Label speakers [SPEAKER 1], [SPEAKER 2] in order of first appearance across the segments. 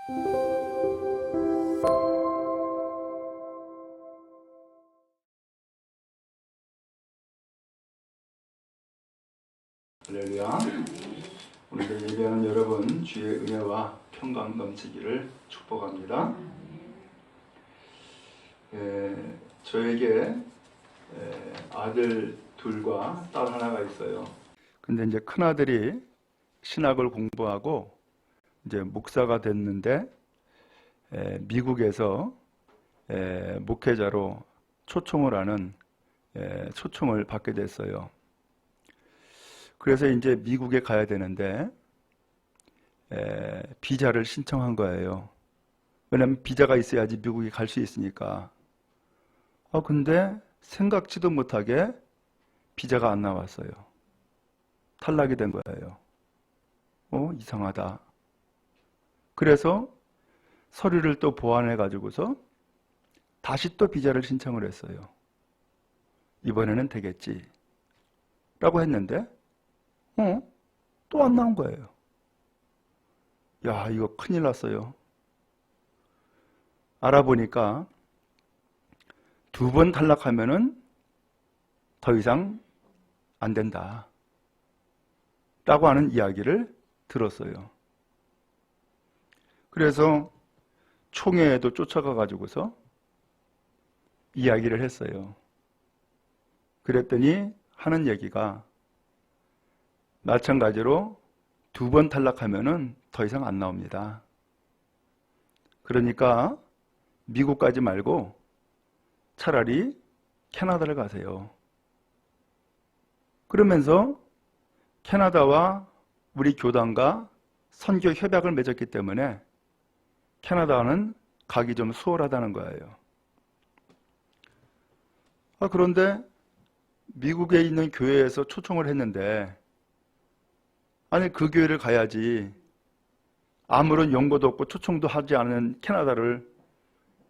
[SPEAKER 1] 할렐루야. 오늘도 예배하는 여러분 주의 은혜와 평강 넘치기를 축복합니다. 저에게 아들 둘과 딸 하나가 있어요. 근데 이제 큰 아들이 신학을 공부하고 이제 목사가 됐는데 미국에서 목회자로 초청을 하는 초청을 받게 됐어요. 그래서 이제 미국에 가야 되는데 비자를 신청한 거예요. 왜냐하면 비자가 있어야지 미국에 갈 수 있으니까. 근데 생각지도 못하게 비자가 안 나왔어요. 탈락이 된 거예요. 이상하다. 그래서 서류를 또 보완해 가지고서 다시 또 비자를 신청을 했어요. 이번에는 되겠지 라고 했는데 또 안 나온 거예요. 야, 이거 큰일 났어요. 알아보니까 2번 탈락하면은 더 이상 안 된다 라고 하는 이야기를 들었어요. 그래서 총회에도 쫓아가 가지고서 이야기를 했어요. 그랬더니 하는 얘기가 마찬가지로 2번 탈락하면은 더 이상 안 나옵니다. 그러니까 미국 가지 말고 차라리 캐나다를 가세요. 그러면서 캐나다와 우리 교단과 선교 협약을 맺었기 때문에 캐나다는 가기 좀 수월하다는 거예요. 그런데 미국에 있는 교회에서 초청을 했는데 아니 그 교회를 가야지 아무런 연고도 없고 초청도 하지 않은 캐나다를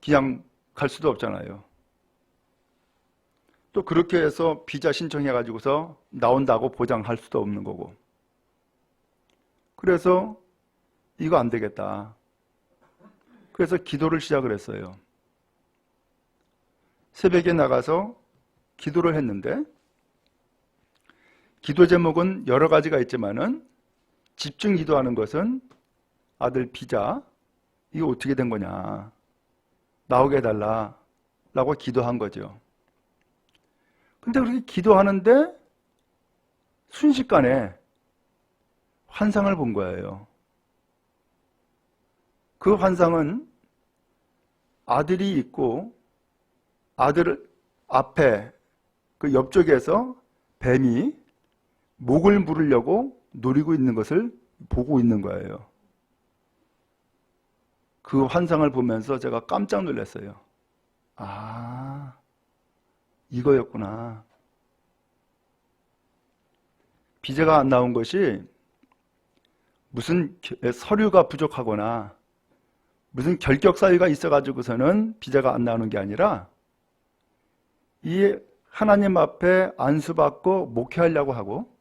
[SPEAKER 1] 그냥 갈 수도 없잖아요. 또 그렇게 해서 비자 신청해 가지고서 나온다고 보장할 수도 없는 거고. 그래서 이거 안 되겠다. 그래서 기도를 시작을 했어요. 새벽에 나가서 기도를 했는데 기도 제목은 여러 가지가 있지만은 집중 기도하는 것은 아들 비자 이거 어떻게 된 거냐 나오게 해달라 라고 기도한 거죠. 근데 그렇게 기도하는데 순식간에 환상을 본 거예요. 그 환상은 아들이 있고 아들 앞에 그 옆쪽에서 뱀이 목을 물으려고 노리고 있는 것을 보고 있는 거예요. 그 환상을 보면서 제가 깜짝 놀랐어요. 이거였구나. 비자가 안 나온 것이 무슨 서류가 부족하거나 무슨 결격 사유가 있어가지고서는 비자가 안 나오는 게 아니라 이 하나님 앞에 안수받고 목회하려고 하고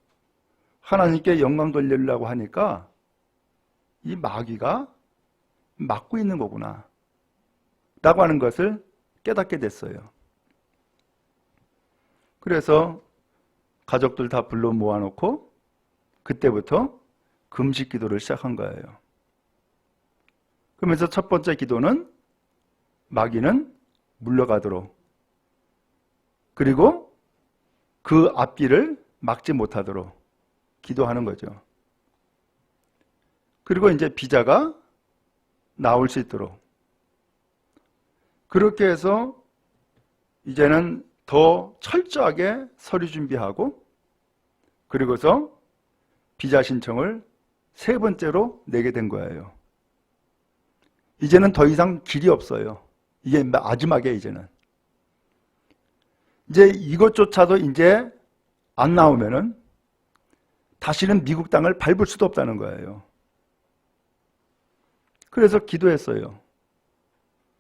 [SPEAKER 1] 하나님께 영광 돌리려고 하니까 이 마귀가 막고 있는 거구나 라고 하는 것을 깨닫게 됐어요. 그래서 가족들 다 불러 모아놓고 그때부터 금식 기도를 시작한 거예요. 그러면서 첫 번째 기도는 마귀는 물러가도록 그리고 그 앞길을 막지 못하도록 기도하는 거죠. 그리고 이제 비자가 나올 수 있도록 그렇게 해서 이제는 더 철저하게 서류 준비하고 그리고서 비자 신청을 3번째로 내게 된 거예요. 이제는 더 이상 길이 없어요. 이게 마지막에 이제는. 이제 이것조차도 이제 안 나오면은 다시는 미국 땅을 밟을 수도 없다는 거예요. 그래서 기도했어요.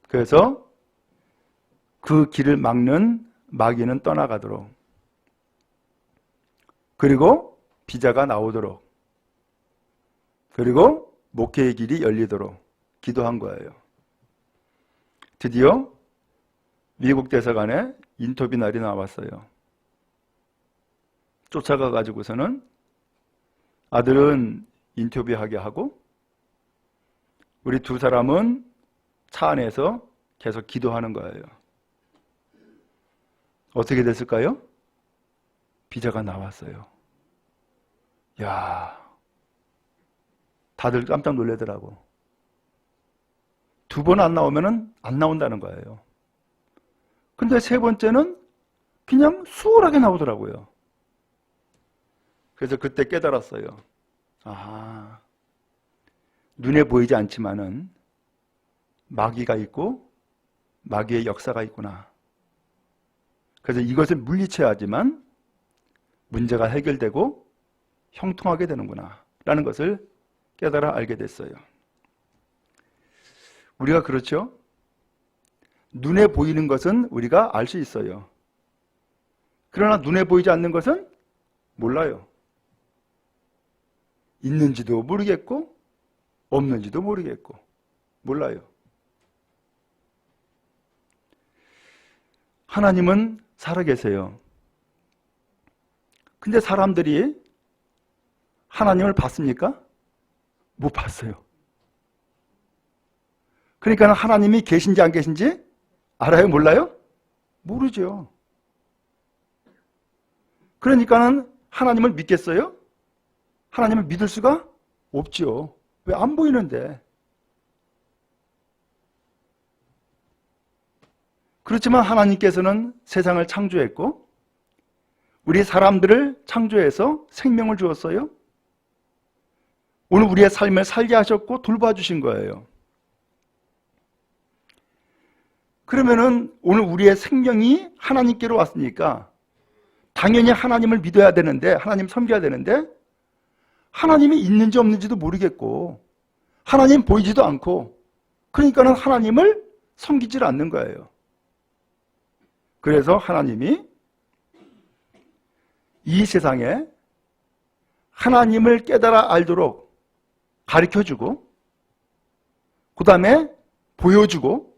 [SPEAKER 1] 그래서 그 길을 막는 마귀는 떠나가도록 그리고 비자가 나오도록 그리고 목회의 길이 열리도록 기도한 거예요. 드디어 미국 대사관에 인터뷰 날이 나왔어요. 쫓아가 가지고서는 아들은 인터뷰하게 하고 우리 두 사람은 차 안에서 계속 기도하는 거예요. 어떻게 됐을까요? 비자가 나왔어요. 야, 다들 깜짝 놀라더라고. 두 번 안 나오면은 안 나온다는 거예요. 근데 세 번째는 그냥 수월하게 나오더라고요. 그래서 그때 깨달았어요. 아, 눈에 보이지 않지만은 마귀가 있고 마귀의 역사가 있구나. 그래서 이것을 물리쳐야지만 문제가 해결되고 형통하게 되는구나 라는 것을 깨달아 알게 됐어요. 우리가 그렇죠? 눈에 보이는 것은 우리가 알 수 있어요. 그러나 눈에 보이지 않는 것은 몰라요. 있는지도 모르겠고 없는지도 모르겠고 몰라요. 하나님은 살아계세요. 근데 사람들이 하나님을 봤습니까? 못 봤어요. 그러니까 하나님이 계신지 안 계신지 알아요? 몰라요? 모르죠. 그러니까는 하나님을 믿겠어요? 하나님을 믿을 수가 없죠. 왜 안 보이는데? 그렇지만 하나님께서는 세상을 창조했고 우리 사람들을 창조해서 생명을 주었어요. 오늘 우리의 삶을 살게 하셨고 돌봐주신 거예요. 그러면은 오늘 우리의 생명이 하나님께로 왔으니까 당연히 하나님을 믿어야 되는데, 하나님 섬겨야 되는데 하나님이 있는지 없는지도 모르겠고 하나님 보이지도 않고 그러니까는 하나님을 섬기질 않는 거예요. 그래서 하나님이 이 세상에 하나님을 깨달아 알도록 가르쳐주고 그 다음에 보여주고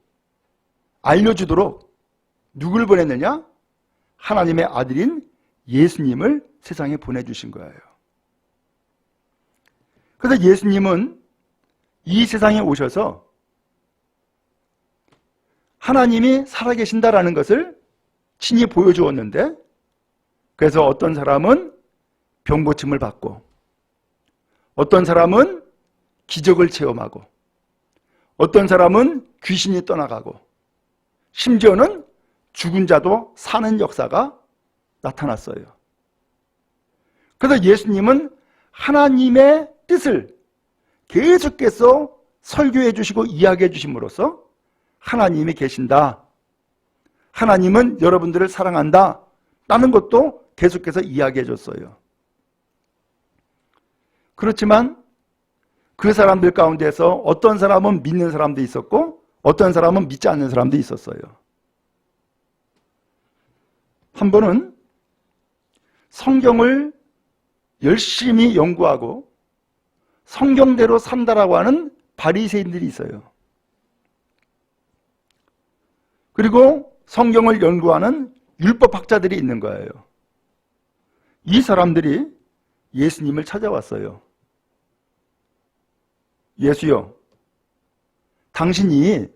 [SPEAKER 1] 알려주도록 누굴 보냈느냐? 하나님의 아들인 예수님을 세상에 보내주신 거예요. 그래서 예수님은 이 세상에 오셔서 하나님이 살아계신다라는 것을 친히 보여주었는데, 그래서 어떤 사람은 병고침을 받고 어떤 사람은 기적을 체험하고 어떤 사람은 귀신이 떠나가고 심지어는 죽은 자도 사는 역사가 나타났어요. 그래서 예수님은 하나님의 뜻을 계속해서 설교해 주시고 이야기해 주심으로써 하나님이 계신다, 하나님은 여러분들을 사랑한다 라는 것도 계속해서 이야기해 줬어요. 그렇지만 그 사람들 가운데서 어떤 사람은 믿는 사람도 있었고 어떤 사람은 믿지 않는 사람도 있었어요. 한 번은 성경을 열심히 연구하고 성경대로 산다라고 하는 바리새인들이 있어요. 그리고 성경을 연구하는 율법학자들이 있는 거예요. 이 사람들이 예수님을 찾아왔어요. 예수요, 당신이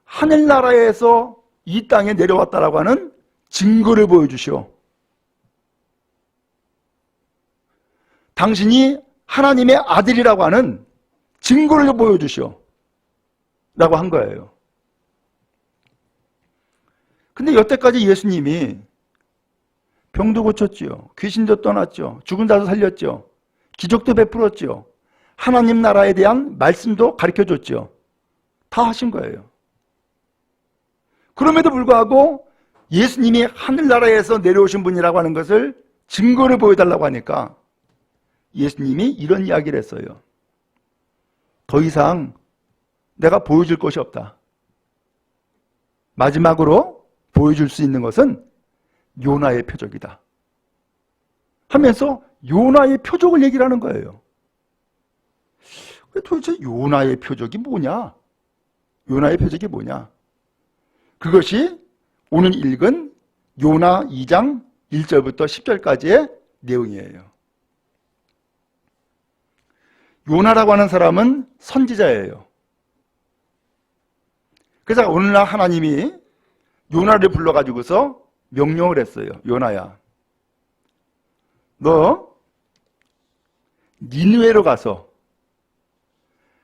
[SPEAKER 1] 하늘나라에서 이 땅에 내려왔다라고 하는 증거를 보여주시오. 당신이 하나님의 아들이라고 하는 증거를 보여주시오 라고 한 거예요. 근데 여태까지 예수님이 병도 고쳤지요, 귀신도 떠났죠, 죽은 자도 살렸죠, 기적도 베풀었죠, 하나님 나라에 대한 말씀도 가르쳐줬죠. 다 하신 거예요. 그럼에도 불구하고 예수님이 하늘나라에서 내려오신 분이라고 하는 것을 증거를 보여달라고 하니까 예수님이 이런 이야기를 했어요. 더 이상 내가 보여줄 것이 없다. 마지막으로 보여줄 수 있는 것은 요나의 표적이다 하면서 요나의 표적을 얘기를 하는 거예요. 도대체 요나의 표적이 뭐냐? 요나의 표적이 뭐냐? 그것이 오늘 읽은 요나 2장 1절부터 10절까지의 내용이에요. 요나라고 하는 사람은 선지자예요. 그래서 오늘날 하나님이 요나를 불러가지고서 명령을 했어요. 요나야, 너 니느웨로 가서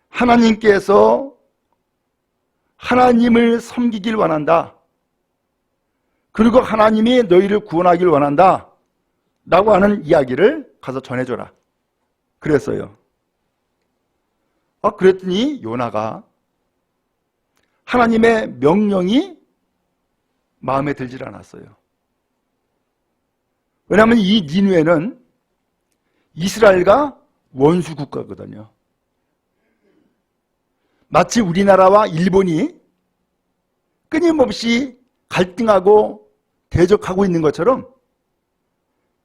[SPEAKER 1] 하나님께서 하나님을 섬기길 원한다. 그리고 하나님이 너희를 구원하길 원한다. 라고 하는 이야기를 가서 전해줘라. 그랬어요. 그랬더니 요나가 하나님의 명령이 마음에 들질 않았어요. 왜냐하면 이 니느웨는 이스라엘과 원수 국가거든요. 마치 우리나라와 일본이 끊임없이 갈등하고 대적하고 있는 것처럼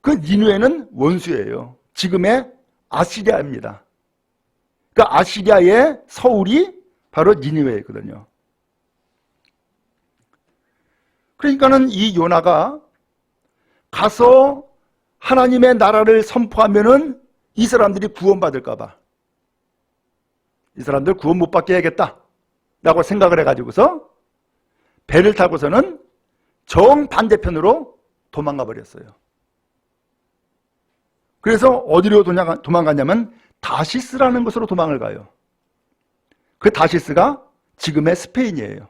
[SPEAKER 1] 그 니느웨는 원수예요. 지금의 아시리아입니다. 그 아시리아의 서울이 바로 니느웨거든요. 그러니까는 이 요나가 가서 하나님의 나라를 선포하면은 이 사람들이 구원받을까봐, 이 사람들 구원 못 받게 해야겠다 라고 생각을 해가지고서 배를 타고서는 정반대편으로 도망가 버렸어요. 그래서 어디로 도망갔냐면 다시스라는 곳으로 도망을 가요. 그 다시스가 지금의 스페인이에요.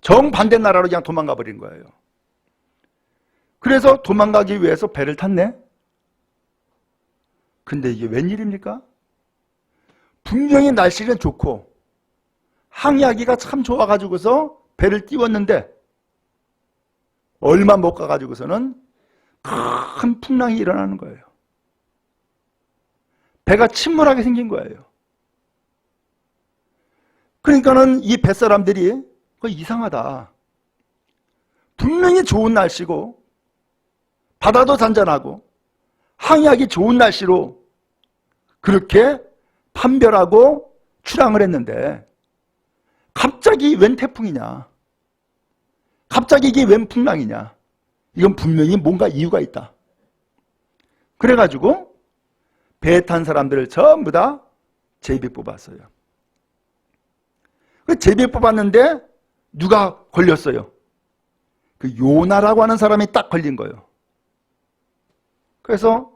[SPEAKER 1] 정반대 나라로 그냥 도망가 버린 거예요. 그래서 도망가기 위해서 배를 탔네. 근데 이게 웬일입니까? 분명히 날씨는 좋고 항해하기가 참 좋아가지고서 배를 띄웠는데 얼마 못 가가지고서는 큰 풍랑이 일어나는 거예요. 배가 침몰하게 생긴 거예요. 그러니까는 이 뱃사람들이 이상하다. 분명히 좋은 날씨고 바다도 잔잔하고 항해하기 좋은 날씨로 그렇게 판별하고 출항을 했는데 갑자기 웬 태풍이냐? 갑자기 이게 웬 풍랑이냐? 이건 분명히 뭔가 이유가 있다. 그래가지고 배에 탄 사람들을 전부 다 제비 뽑았어요. 그 제비 뽑았는데 누가 걸렸어요? 그 요나라고 하는 사람이 딱 걸린 거예요. 그래서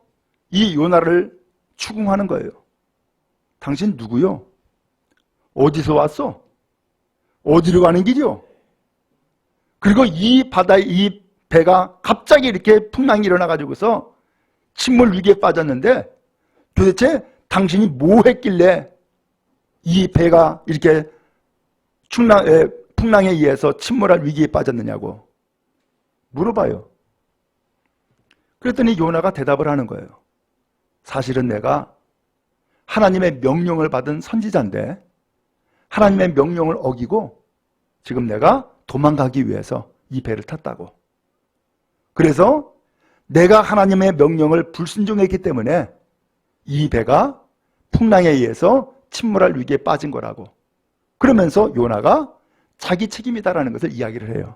[SPEAKER 1] 이 요나를 추궁하는 거예요. 당신 누구요? 어디서 왔어? 어디로 가는 길이요? 그리고 이 바다에 이 배가 갑자기 이렇게 풍랑이 일어나가지고서 침몰 위기에 빠졌는데 도대체 당신이 뭐 했길래 이 배가 이렇게 풍랑에 의해서 침몰할 위기에 빠졌느냐고 물어봐요. 그랬더니 요나가 대답을 하는 거예요. 사실은 내가 하나님의 명령을 받은 선지자인데 하나님의 명령을 어기고 지금 내가 도망가기 위해서 이 배를 탔다고. 그래서 내가 하나님의 명령을 불순종했기 때문에 이 배가 풍랑에 의해서 침몰할 위기에 빠진 거라고. 그러면서 요나가 자기 책임이다라는 것을 이야기를 해요.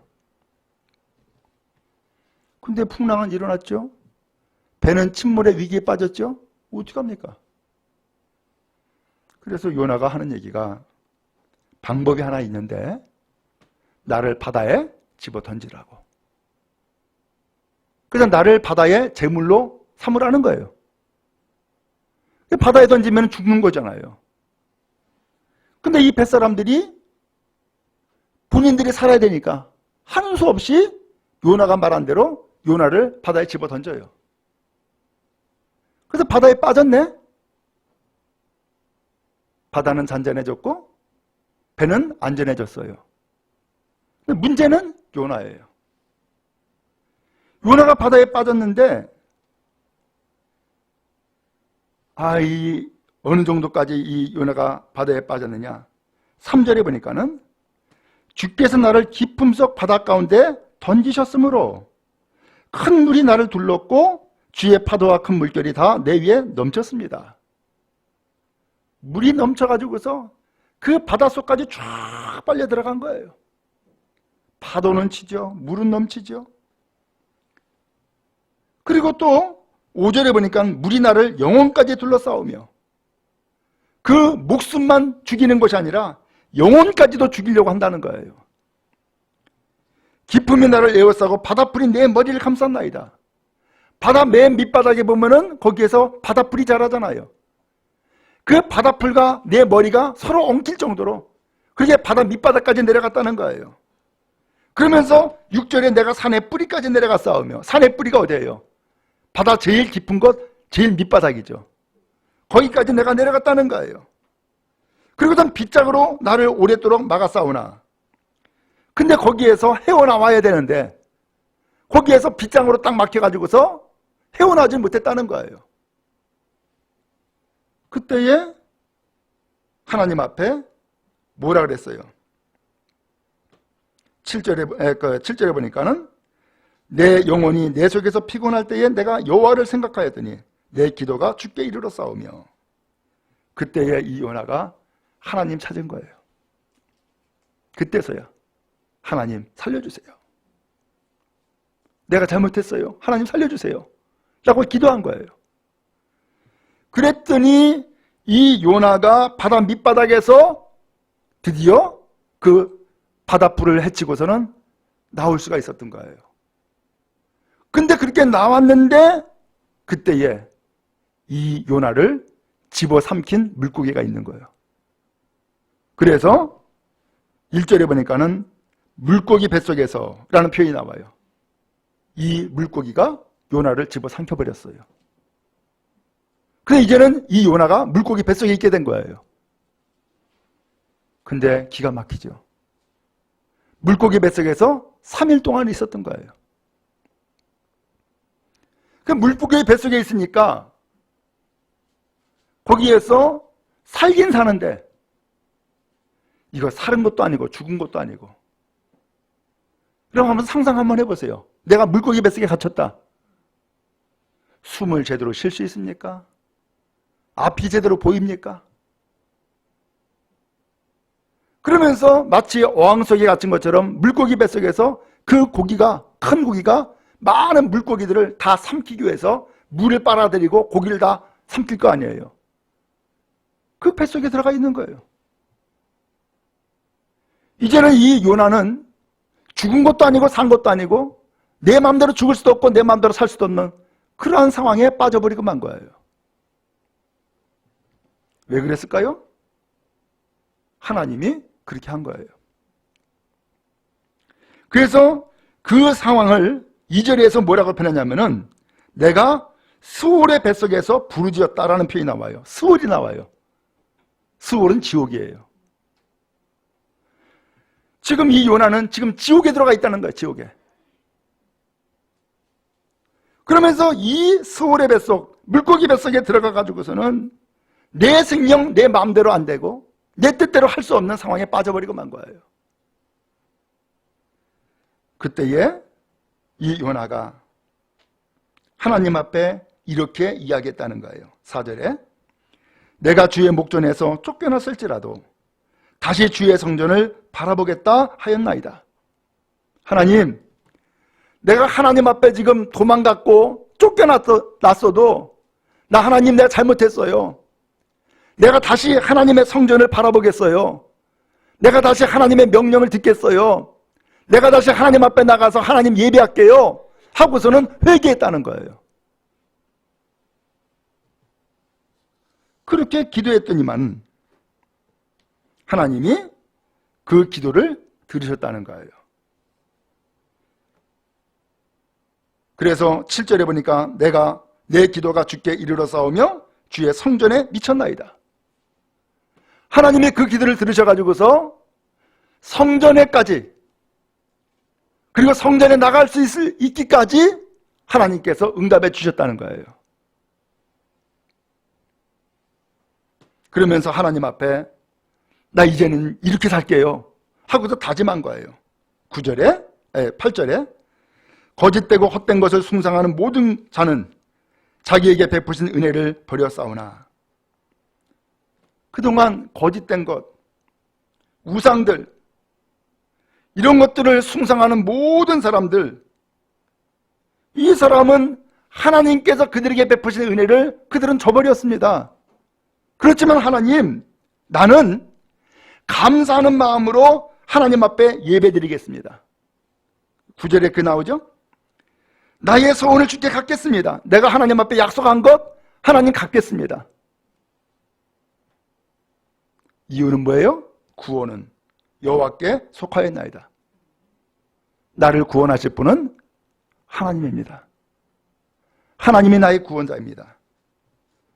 [SPEAKER 1] 근데 풍랑은 일어났죠. 배는 침몰의 위기에 빠졌죠. 어떡합니까? 그래서 요나가 하는 얘기가 방법이 하나 있는데 나를 바다에 집어 던지라고. 그래서 나를 바다에 제물로 삼으라는 거예요. 바다에 던지면 죽는 거잖아요. 근데 이 뱃사람들이 본인들이 살아야 되니까 하는 수 없이 요나가 말한 대로 요나를 바다에 집어 던져요. 그래서 바다에 빠졌네. 바다는 잔잔해졌고 배는 안전해졌어요. 근데 문제는 요나예요. 요나가 바다에 빠졌는데 어느 정도까지 이 요나가 바다에 빠졌느냐. 3절에 보니까는 주께서 나를 깊음 속 바다 가운데 던지셨으므로 큰 물이 나를 둘렀고 주의 파도와 큰 물결이 다 내 위에 넘쳤습니다. 물이 넘쳐가지고서 그 바닷속까지 쫙 빨려 들어간 거예요. 파도는 치죠. 물은 넘치죠. 그리고 또 5절에 보니까 물이 나를 영혼까지 둘러싸우며, 그 목숨만 죽이는 것이 아니라 영혼까지도 죽이려고 한다는 거예요. 기품이 나를 에워싸고 바다풀이 내 머리를 감쌌나이다. 바다 맨 밑바닥에 보면은 거기에서 바다풀이 자라잖아요. 그 바다풀과 내 머리가 서로 엉킬 정도로 그게 바다 밑바닥까지 내려갔다는 거예요. 그러면서 6절에 내가 산의 뿌리까지 내려가 싸우며, 산의 뿌리가 어디예요? 바다 제일 깊은 곳, 제일 밑바닥이죠. 거기까지 내가 내려갔다는 거예요. 그리고선 빗장으로 나를 오랫도록 막아 싸우나, 근데 거기에서 헤어나와야 되는데 거기에서 빗장으로 딱 막혀가지고서 헤어나지 못했다는 거예요. 그때에 하나님 앞에 뭐라 그랬어요? 7절에 보니까는 내 영혼이 내 속에서 피곤할 때에 내가 여호와를 생각하였더니 내 기도가 주께 이르러 싸우며, 그때에 이 요나가 하나님 찾은 거예요. 그때서야 하나님 살려주세요. 내가 잘못했어요. 하나님 살려주세요. 라고 기도한 거예요. 그랬더니 이 요나가 바다 밑바닥에서 드디어 그 바닷불을 헤치고서는 나올 수가 있었던 거예요. 근데 그렇게 나왔는데 그때에 이 요나를 집어삼킨 물고기가 있는 거예요. 그래서 1절에 보니까는 물고기 뱃속에서 라는 표현이 나와요. 이 물고기가 요나를 집어삼켜버렸어요. 근데 이제는 이 요나가 물고기 뱃속에 있게 된 거예요. 근데 기가 막히죠. 물고기 뱃속에서 3일 동안 있었던 거예요. 그 물고기 뱃속에 있으니까 거기에서 살긴 사는데, 이거 사는 것도 아니고 죽은 것도 아니고. 그럼 한번 상상 한번 해보세요. 내가 물고기 뱃속에 갇혔다. 숨을 제대로 쉴 수 있습니까? 앞이 제대로 보입니까? 그러면서 마치 어항 속에 갇힌 것처럼 물고기 뱃속에서 그 고기가, 큰 고기가 많은 물고기들을 다 삼키기 위해서 물을 빨아들이고 고기를 다 삼킬 거 아니에요. 그 뱃속에 들어가 있는 거예요. 이제는 이 요나는 죽은 것도 아니고 산 것도 아니고 내 마음대로 죽을 수도 없고 내 마음대로 살 수도 없는 그러한 상황에 빠져버리고 만 거예요. 왜 그랬을까요? 하나님이 그렇게 한 거예요. 그래서 그 상황을 2절에서 뭐라고 표현하냐면은 내가 스올의 뱃속에서 부르짖었다라는 표현이 나와요. 스올이 나와요. 스올은 지옥이에요. 지금 이 요나는 지금 지옥에 들어가 있다는 거예요. 지옥에. 그러면서 이 스올의 뱃속, 물고기 뱃속에 들어가 가지고서는 내 생명, 내 마음대로 안 되고 내 뜻대로 할 수 없는 상황에 빠져버리고 만 거예요. 그때에 이 요나가 하나님 앞에 이렇게 이야기했다는 거예요. 4절에 내가 주의 목전에서 쫓겨났을지라도 다시 주의 성전을 바라보겠다 하였나이다. 하나님, 내가 하나님 앞에 지금 도망갔고 쫓겨났어도 나 하나님 내가 잘못했어요. 내가 다시 하나님의 성전을 바라보겠어요. 내가 다시 하나님의 명령을 듣겠어요. 내가 다시 하나님 앞에 나가서 하나님 예배할게요 하고서는 회개했다는 거예요. 그렇게 기도했더니만 하나님이 그 기도를 들으셨다는 거예요. 그래서 7절에 보니까 내가 내 기도가 주께 이르러 싸우며 주의 성전에 미쳤나이다. 하나님이 그 기도를 들으셔가지고서 성전에까지, 그리고 성전에 나갈 수 있기까지 하나님께서 응답해 주셨다는 거예요. 그러면서 하나님 앞에 나 이제는 이렇게 살게요 하고서 다짐한 거예요. 8절에 거짓되고 헛된 것을 숭상하는 모든 자는 자기에게 베푸신 은혜를 버려 싸우나. 그동안 거짓된 것, 우상들, 이런 것들을 숭상하는 모든 사람들, 이 사람은 하나님께서 그들에게 베푸신 은혜를 그들은 저버렸습니다. 그렇지만 하나님, 나는 감사하는 마음으로 하나님 앞에 예배드리겠습니다. 9절에 그 나오죠? 나의 소원을 주께 갚겠습니다. 내가 하나님 앞에 약속한 것 하나님 갚겠습니다. 이유는 뭐예요? 구원은 여호와께 속하였나이다. 나를 구원하실 분은 하나님입니다. 하나님이 나의 구원자입니다.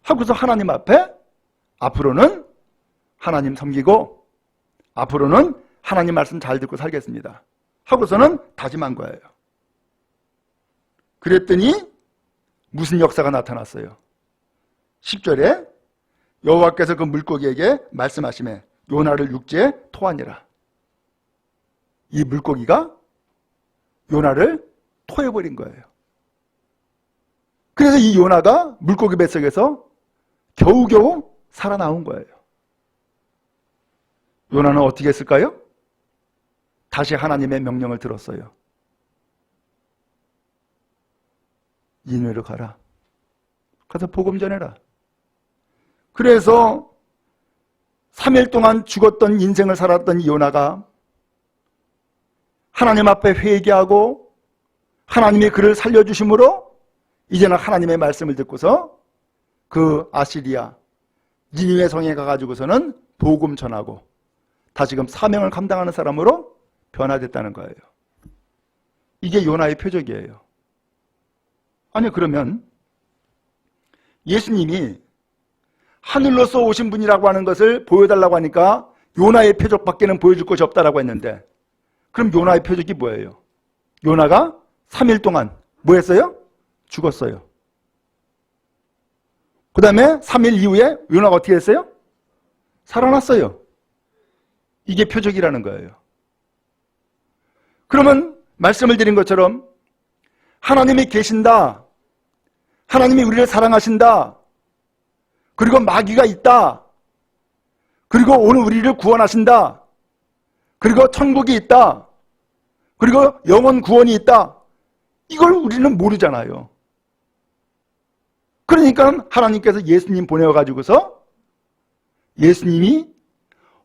[SPEAKER 1] 하고서 하나님 앞에 앞으로는 하나님 섬기고 앞으로는 하나님 말씀 잘 듣고 살겠습니다. 하고서는 다짐한 거예요. 그랬더니 무슨 역사가 나타났어요? 10절에 여호와께서 그 물고기에게 말씀하시매 요나를 육지에 토하니라. 이 물고기가 요나를 토해버린 거예요. 그래서 이 요나가 물고기 뱃속에서 겨우겨우 살아나온 거예요. 요나는 어떻게 했을까요? 다시 하나님의 명령을 들었어요. 니느웨로 가라. 가서 복음 전해라. 그래서 3일 동안 죽었던 인생을 살았던 이 요나가 하나님 앞에 회개하고 하나님이 그를 살려주심으로 이제는 하나님의 말씀을 듣고서 그 아시리아 니느웨 성에 가가지고서는 복음 전하고 다시금 사명을 감당하는 사람으로 변화됐다는 거예요. 이게 요나의 표적이에요. 아니 그러면 예수님이 하늘로서 오신 분이라고 하는 것을 보여달라고 하니까 요나의 표적밖에는 보여줄 것이 없다라고 했는데 그럼 요나의 표적이 뭐예요? 요나가 3일 동안 뭐 했어요? 죽었어요. 그 다음에 3일 이후에 요나가 어떻게 했어요? 살아났어요. 이게 표적이라는 거예요. 그러면 말씀을 드린 것처럼 하나님이 계신다. 하나님이 우리를 사랑하신다. 그리고 마귀가 있다. 그리고 오늘 우리를 구원하신다. 그리고 천국이 있다. 그리고 영원 구원이 있다. 이걸 우리는 모르잖아요. 그러니까 하나님께서 예수님 보내어가지고서 예수님이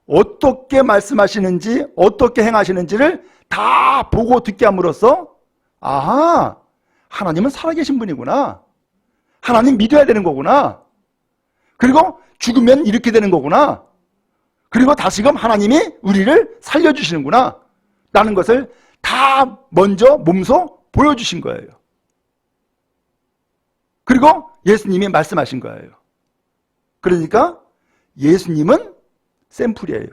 [SPEAKER 1] 어떻게 말씀하시는지 어떻게 행하시는지를 다 보고 듣게 함으로써 아하, 하나님은 살아계신 분이구나. 하나님 믿어야 되는 거구나. 그리고 죽으면 이렇게 되는 거구나. 그리고 다시금 하나님이 우리를 살려주시는구나 라는 것을 다 먼저 몸소 보여주신 거예요. 그리고 예수님이 말씀하신 거예요. 그러니까 예수님은 샘플이에요.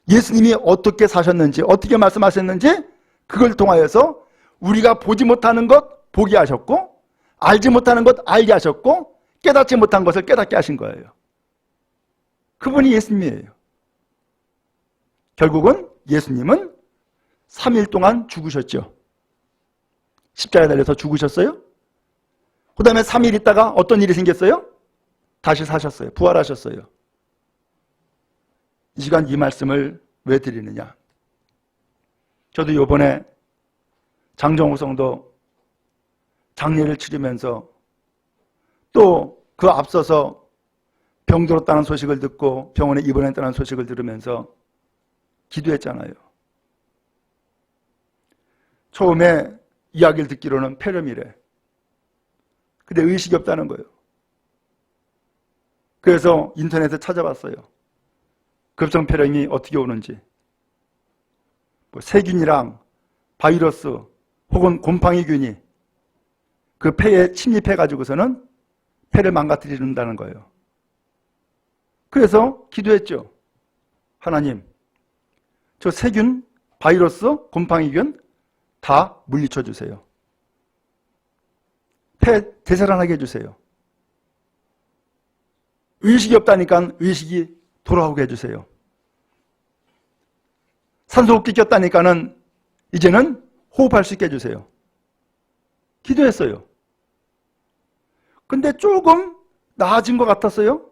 [SPEAKER 1] 예수님이 어떻게 사셨는지 어떻게 말씀하셨는지 그걸 통하여서 우리가 보지 못하는 것 보게 하셨고 알지 못하는 것 알게 하셨고 깨닫지 못한 것을 깨닫게 하신 거예요. 그분이 예수님이에요. 결국은 예수님은 3일 동안 죽으셨죠. 십자가에 달려서 죽으셨어요. 그 다음에 3일 있다가 어떤 일이 생겼어요? 다시 사셨어요. 부활하셨어요. 이 시간 이 말씀을 왜 드리느냐? 저도 이번에 장정호 성도 장례를 치르면서 또 그 앞서서 병들었다는 소식을 듣고 병원에 입원했다는 소식을 들으면서 기도했잖아요. 처음에 이야기를 듣기로는 폐렴이래. 근데 의식이 없다는 거예요. 그래서 인터넷에 찾아봤어요. 급성폐렴이 어떻게 오는지. 뭐 세균이랑 바이러스 혹은 곰팡이균이 그 폐에 침입해가지고서는 폐를 망가뜨린다는 거예요. 그래서 기도했죠. 하나님, 저 세균, 바이러스, 곰팡이균 다 물리쳐 주세요. 폐 되살아나게 해주세요. 의식이 없다니까 의식이 돌아오게 해주세요. 산소호흡기 꼈다니까는 이제는 호흡할 수 있게 해주세요. 기도했어요. 근데 조금 나아진 것 같았어요.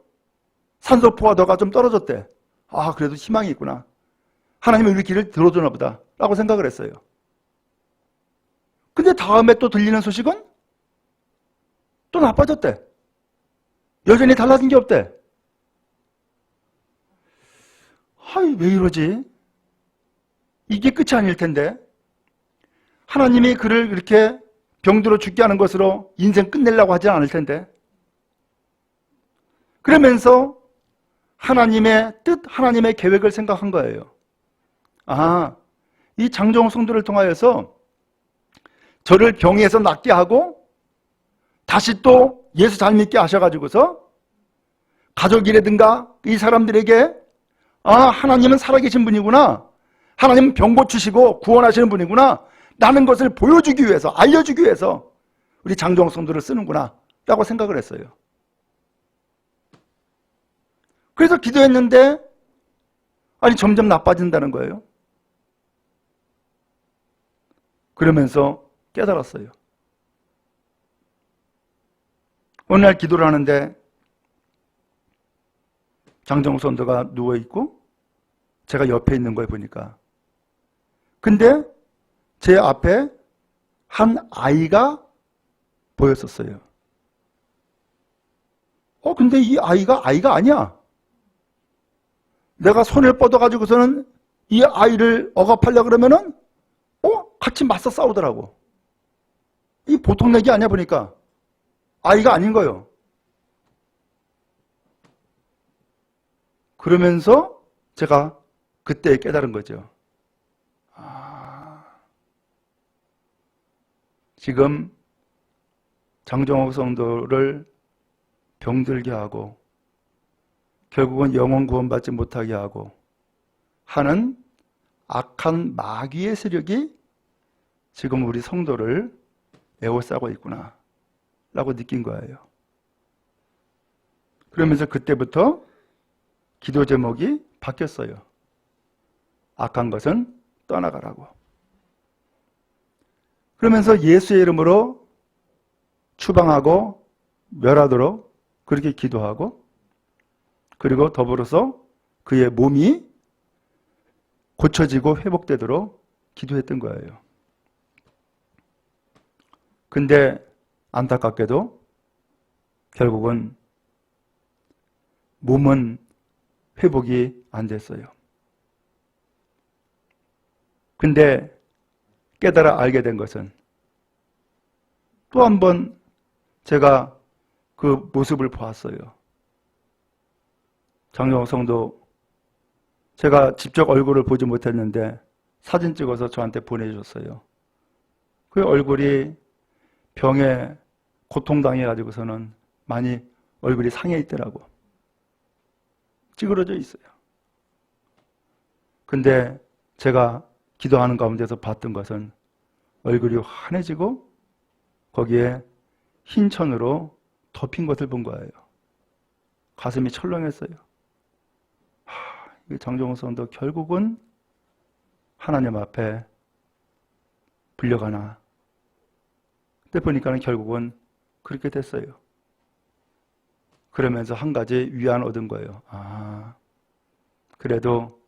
[SPEAKER 1] 산소 포화도가 좀 떨어졌대. 아, 그래도 희망이 있구나. 하나님은 우리 길을 들어주나 보다 라고 생각을 했어요. 근데 다음에 또 들리는 소식은 또 나빠졌대. 여전히 달라진 게 없대. 아이, 왜 이러지? 이게 끝이 아닐 텐데. 하나님이 그를 이렇게 병들어 죽게 하는 것으로 인생 끝내려고 하지 않을 텐데. 그러면서 하나님의 뜻, 하나님의 계획을 생각한 거예요. 아, 이 장정호 성도를 통하여서 저를 병에서 낫게 하고 다시 또 예수 잘 믿게 하셔가지고서 가족이라든가 이 사람들에게 아, 하나님은 살아계신 분이구나. 하나님은 병 고치시고 구원하시는 분이구나. 라는 것을 보여주기 위해서, 알려주기 위해서 우리 장정호 성도를 쓰는구나 라고 생각을 했어요. 그래서 기도했는데 아니 점점 나빠진다는 거예요. 그러면서 깨달았어요. 어느 날 기도를 하는데 장정호 성도가 누워있고 제가 옆에 있는 걸 보니까 근데 제 앞에 한 아이가 보였었어요. 근데 이 아이가 아니야. 내가 손을 뻗어가지고서는 이 아이를 억압하려고 그러면은 같이 맞서 싸우더라고. 이 보통 내기 아니야 보니까. 아이가 아닌 거예요. 그러면서 제가 그때 깨달은 거죠. 지금 장정호 성도를 병들게 하고 결국은 영혼 구원받지 못하게 하고 하는 악한 마귀의 세력이 지금 우리 성도를 에워싸고 있구나 라고 느낀 거예요. 그러면서 그때부터 기도 제목이 바뀌었어요. 악한 것은 떠나가라고. 그러면서 예수의 이름으로 추방하고 멸하도록 그렇게 기도하고 그리고 더불어서 그의 몸이 고쳐지고 회복되도록 기도했던 거예요. 근데 안타깝게도 결국은 몸은 회복이 안 됐어요. 근데 깨달아 알게 된 것은 또 한 번 제가 그 모습을 보았어요. 장정호 성도 제가 직접 얼굴을 보지 못했는데 사진 찍어서 저한테 보내주셨어요. 그 얼굴이 병에 고통당해가지고서는 많이 얼굴이 상해 있더라고. 찌그러져 있어요. 근데 제가 기도하는 가운데서 봤던 것은 얼굴이 환해지고 거기에 흰 천으로 덮인 것을 본 거예요. 가슴이 철렁했어요. 장정호 성도 결국은 하나님 앞에 불려가나. 그때 보니까는 결국은 그렇게 됐어요. 그러면서 한 가지 위안 얻은 거예요. 그래도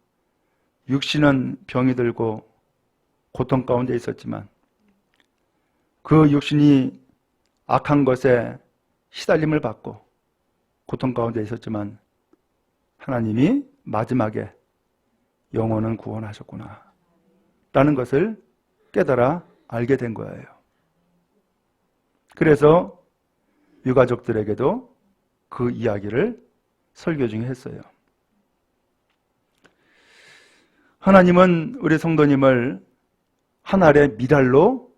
[SPEAKER 1] 육신은 병이 들고 고통 가운데 있었지만 그 육신이 악한 것에 시달림을 받고 고통 가운데 있었지만 하나님이 마지막에 영혼은 구원하셨구나 라는 것을 깨달아 알게 된 거예요. 그래서 유가족들에게도 그 이야기를 설교 중에 했어요. 하나님은 우리 성도님을 하늘의 미랄로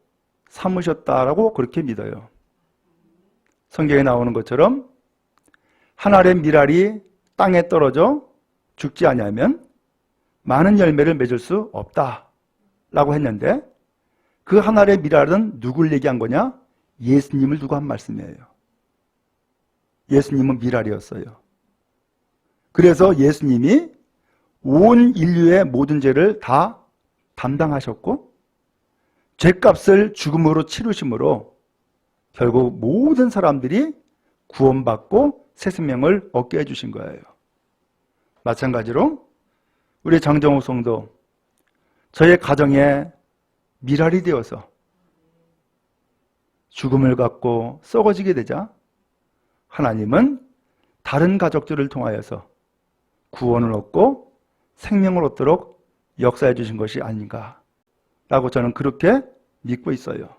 [SPEAKER 1] 삼으셨다라고 그렇게 믿어요. 성경에 나오는 것처럼 하늘의 미랄이 땅에 떨어져 죽지 아니하면 많은 열매를 맺을 수 없다라고 했는데 그 하늘의 미랄은 누굴 얘기한 거냐? 예수님을 두고 한 말씀이에요. 예수님은 미랄이었어요. 그래서 예수님이 온 인류의 모든 죄를 다 담당하셨고 죄값을 죽음으로 치르심으로 결국 모든 사람들이 구원받고 새 생명을 얻게 해주신 거예요. 마찬가지로 우리 장정욱 성도, 저의 가정에 미랄이 되어서 죽음을 갖고 썩어지게 되자 하나님은 다른 가족들을 통하여서 구원을 얻고 생명을 얻도록 역사해 주신 것이 아닌가라고 저는 그렇게 믿고 있어요.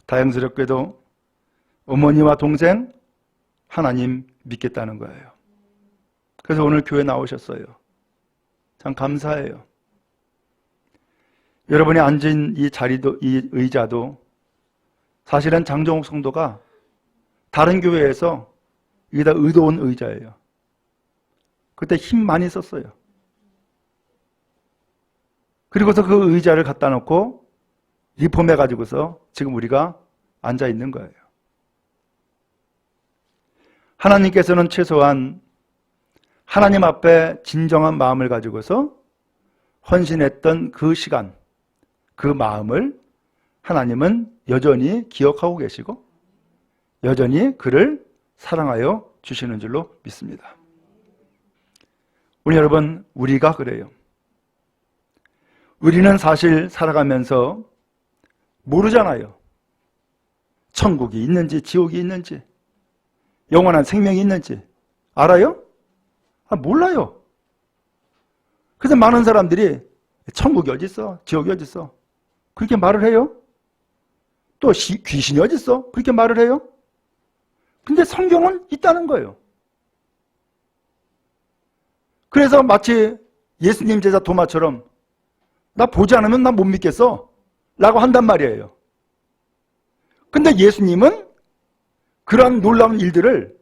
[SPEAKER 1] 다행스럽게도 어머니와 동생 하나님 믿겠다는 거예요. 그래서 오늘 교회 나오셨어요. 참 감사해요. 여러분이 앉은 이 자리도, 이 의자도 사실은 장정욱 성도가 다른 교회에서 여기다 의도온 의자예요. 그때 힘 많이 썼어요. 그리고서 그 의자를 갖다 놓고 리폼해 가지고서 지금 우리가 앉아 있는 거예요. 하나님께서는 최소한 하나님 앞에 진정한 마음을 가지고서 헌신했던 그 시간, 그 마음을 하나님은 여전히 기억하고 계시고 여전히 그를 사랑하여 주시는 줄로 믿습니다. 우리 여러분, 우리가 그래요. 우리는 사실 살아가면서 모르잖아요. 천국이 있는지 지옥이 있는지 영원한 생명이 있는지 알아요? 몰라요. 그래서 많은 사람들이 천국이 어디 있어? 지옥이 어디 있어? 그렇게 말을 해요. 또 귀신이 어디 있어? 그렇게 말을 해요. 근데 성경은 있다는 거예요. 그래서 마치 예수님 제자 도마처럼 나 보지 않으면 나 못 믿겠어 라고 한단 말이에요. 근데 예수님은 그러한 놀라운 일들을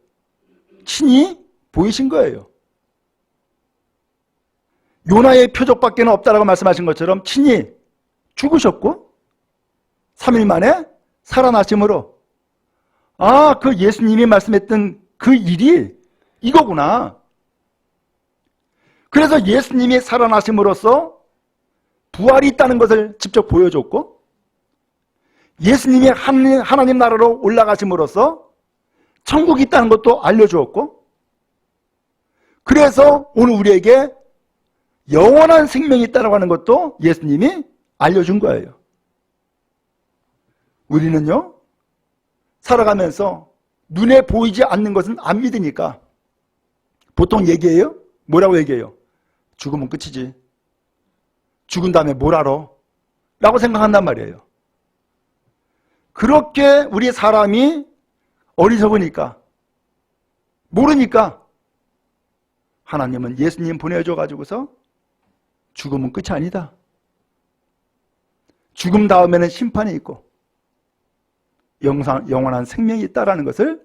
[SPEAKER 1] 친히 보이신 거예요. 요나의 표적밖에 없다라고 말씀하신 것처럼 친히 죽으셨고 3일 만에 살아나심으로 그 예수님이 말씀했던 그 일이 이거구나. 그래서 예수님이 살아나심으로써 부활이 있다는 것을 직접 보여줬고 예수님이 하나님 나라로 올라가심으로써 천국이 있다는 것도 알려주었고 그래서 오늘 우리에게 영원한 생명이 있다고 하는 것도 예수님이 알려준 거예요. 우리는요, 살아가면서 눈에 보이지 않는 것은 안 믿으니까 보통 얘기해요? 뭐라고 얘기해요? 죽으면 끝이지. 죽은 다음에 뭘 알아? 라고 생각한단 말이에요. 그렇게 우리 사람이 어리석으니까 모르니까 하나님은 예수님 보내줘 가지고서 죽음은 끝이 아니다. 죽음 다음에는 심판이 있고 영원한 생명이 있다라는 것을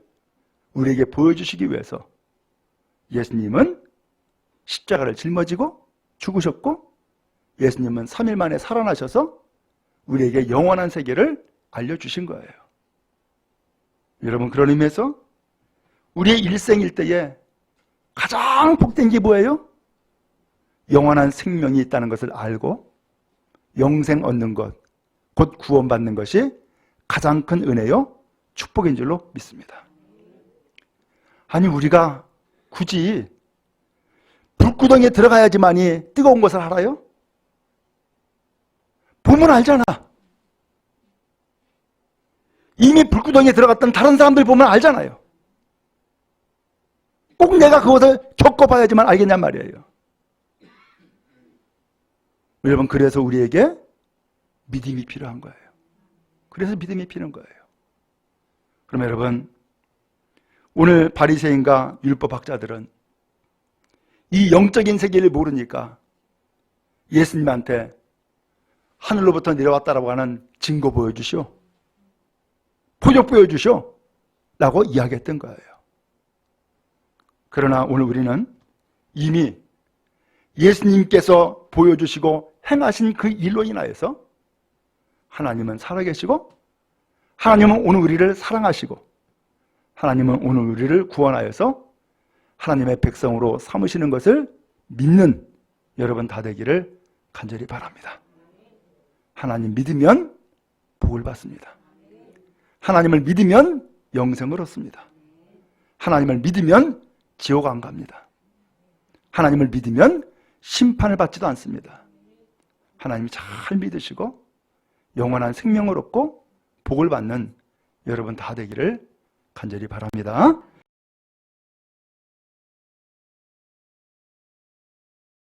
[SPEAKER 1] 우리에게 보여주시기 위해서 예수님은 십자가를 짊어지고 죽으셨고 예수님은 3일 만에 살아나셔서 우리에게 영원한 세계를 알려주신 거예요. 여러분, 그런 의미에서 우리의 일생일대에 가장 복된 게 뭐예요? 영원한 생명이 있다는 것을 알고 영생 얻는 것, 곧 구원받는 것이 가장 큰 은혜요 축복인 줄로 믿습니다. 아니, 우리가 굳이 불구덩이에 들어가야지만이 뜨거운 것을 알아요? 보면 알잖아. 이미 불구덩이에 들어갔던 다른 사람들 보면 알잖아요. 꼭 내가 그것을 겪어봐야지만 알겠냔 말이에요. 여러분, 그래서 우리에게 믿음이 필요한 거예요. 그래서 믿음이 필요한 거예요. 그럼 여러분, 오늘 바리새인과 율법학자들은 이 영적인 세계를 모르니까 예수님한테 하늘로부터 내려왔다라고 하는 증거 보여주시오, 표적 보여주시오 라고 이야기했던 거예요. 그러나 오늘 우리는 이미 예수님께서 보여주시고 행하신 그 일로 인하여서 하나님은 살아계시고 하나님은 오늘 우리를 사랑하시고 하나님은 오늘 우리를 구원하여서 하나님의 백성으로 삼으시는 것을 믿는 여러분 다 되기를 간절히 바랍니다. 하나님 믿으면 복을 받습니다. 하나님을 믿으면 영생을 얻습니다. 하나님을 믿으면 지옥 안 갑니다. 하나님을 믿으면 심판을 받지도 않습니다. 하나님 잘 믿으시고 영원한 생명을 얻고 복을 받는 여러분 다 되기를 간절히 바랍니다.